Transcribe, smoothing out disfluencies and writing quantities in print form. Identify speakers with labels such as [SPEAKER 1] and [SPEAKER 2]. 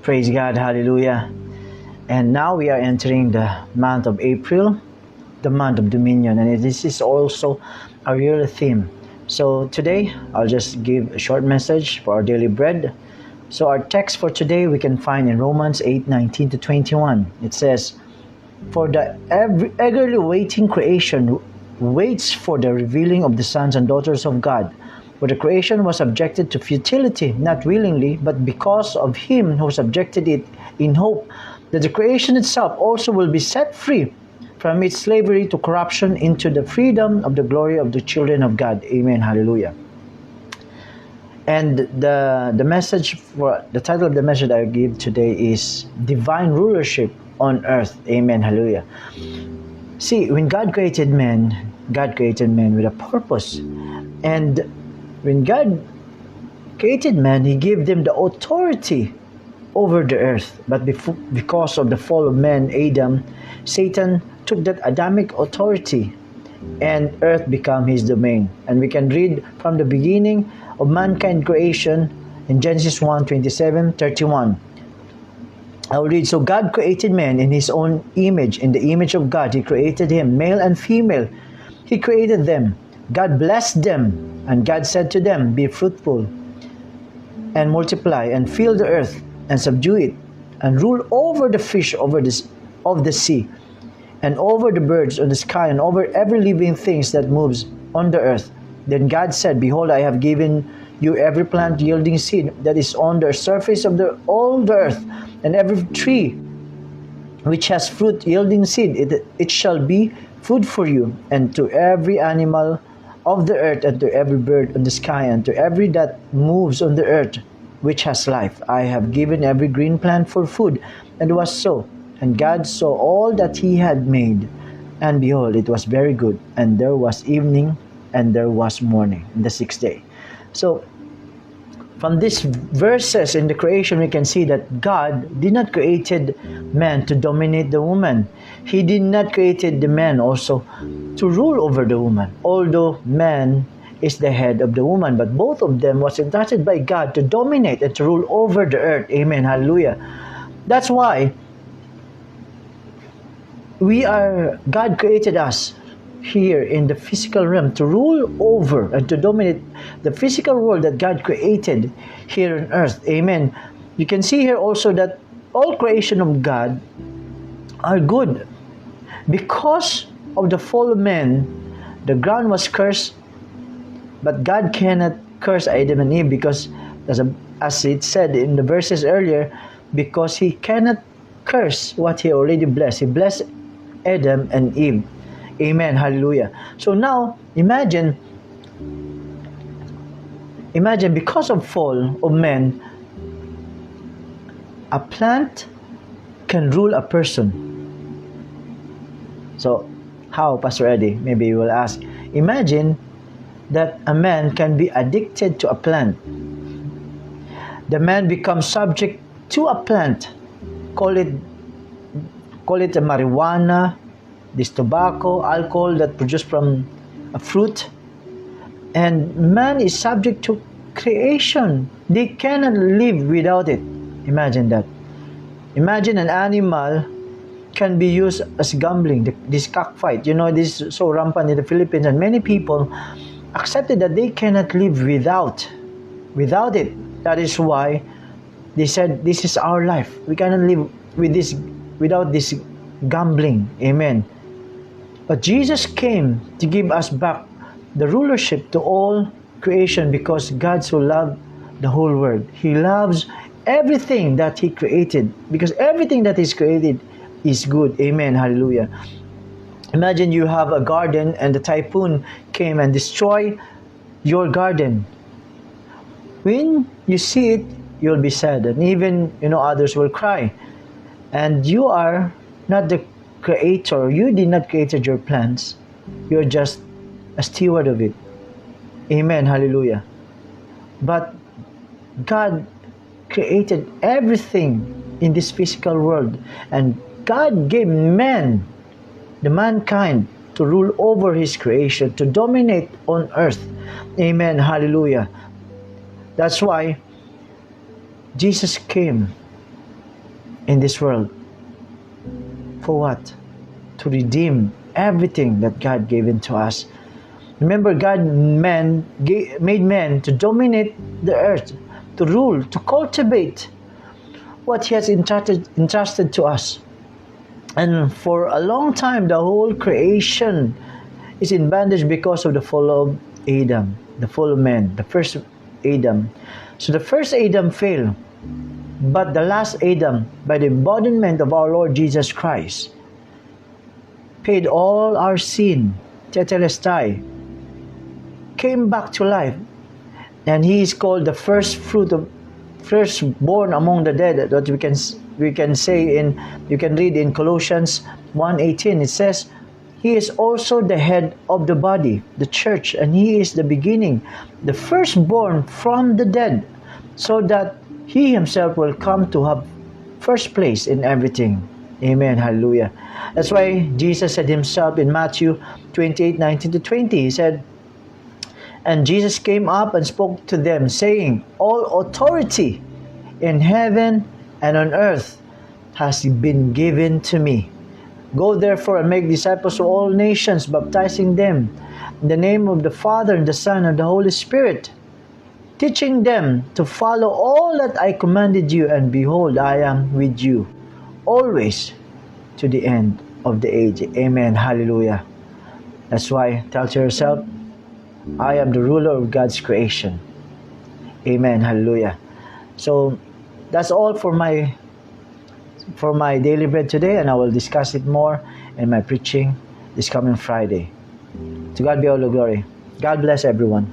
[SPEAKER 1] Praise God, hallelujah. And now we are entering the month of April, the month of dominion, and this is also our yearly theme. So today, I'll just give a short message for our daily bread. So our text for today we can find in Romans 8:19 to 21. It says, "For the eagerly waiting creation waits for the revealing of the sons and daughters of God. For the creation was subjected to futility, not willingly, but because of him who subjected it, in hope that the creation itself also will be set free from its slavery to corruption into the freedom of the glory of the children of God." Amen. Hallelujah. And the title of the message I give today is Divine Rulership on Earth. Amen. Hallelujah. See, when God created man with a purpose. And when God created man, He gave them the authority over the earth. But because of the fall of man, Adam, Satan took that Adamic authority and earth became his domain. And we can read from the beginning of mankind creation in Genesis 1:27-31. I'll read. "So God created man in his own image. In the image of God, He created him. Male and female, He created them. God blessed them. And God said to them, Be fruitful and multiply and fill the earth and subdue it and rule over the fish of the sea and over the birds of the sky and over every living thing that moves on the earth. Then God said, Behold, I have given you every plant yielding seed that is on the surface of all the earth, and every tree which has fruit yielding seed, it shall be food for you, and to every animal of the earth, and to every bird on the sky, and to every that moves on the earth, which has life. I have given every green plant for food. And it was so. And God saw all that He had made, and behold, it was very good. And there was evening, and there was morning, the sixth day." So, from these verses in the creation, we can see that God did not created man to dominate the woman. He did not created the man also to rule over the woman. Although man is the head of the woman, but both of them was entrusted by God to dominate and to rule over the earth. Amen. Hallelujah. That's why God created us here in the physical realm to rule over and to dominate the physical world that God created here on earth. Amen. You can see here also that all creation of God are good. Because of the fall of man, the ground was cursed, but God cannot curse Adam and Eve because, as it said in the verses earlier, because He cannot curse what He already blessed. He blessed Adam and Eve. Amen. Hallelujah. So now, imagine because of fall of man, a plant can rule a person. So, how, Pastor Eddie? Maybe you will ask. Imagine that a man can be addicted to a plant. The man becomes subject to a plant. Call it a marijuana, this tobacco, alcohol that produced from a fruit. And man is subject to creation. They cannot live without it. Imagine that. Imagine an animal can be used as gambling, this cockfight. This is so rampant in the Philippines, and many people accepted that they cannot live without it. That is why they said, this is our life. We cannot live without this gambling. Amen. But Jesus came to give us back the rulership to all creation, because God so loved the whole world. He loves everything that He created, because everything that is created is good. Amen. Hallelujah. Imagine you have a garden and the typhoon came and destroyed your garden. When you see it, you'll be sad, and even others will cry. And you are not the creator. You did not create your plants. You're just a steward of it. Amen. Hallelujah. But God created everything in this physical world, and God gave the mankind, to rule over His creation, to dominate on earth. Amen. Hallelujah. That's why Jesus came in this world. For what? To redeem everything that God gave into us. Remember, God made men to dominate the earth, to rule, to cultivate what He has entrusted to us. And for a long time, the whole creation is in bondage because of the fall of Adam, the fall of man, the first Adam. So the first Adam failed, but the last Adam, by the embodiment of our Lord Jesus Christ, paid all our sin, tetelestai, came back to life, and He is called the firstborn among the dead. That we can say in, you can read in Colossians 1:18. It says, He is also the head of the body, the church, and He is the beginning, the firstborn from the dead, so that He Himself will come to have first place in everything. Amen. Hallelujah. That's why Jesus said Himself in Matthew 28:19-20. He said, and Jesus came up and spoke to them, saying, all authority in heaven and on earth has been given to me. Go therefore and make disciples of all nations, baptizing them in the name of the Father and the Son and the Holy Spirit, teaching them to follow all that I commanded you, and behold, I am with you always to the end of the age. Amen. Hallelujah. That's why tell to yourself, I am the ruler of God's creation. Amen. Hallelujah. So that's all for my daily bread today, and I will discuss it more in my preaching this coming Friday. To God be all the glory. God bless everyone.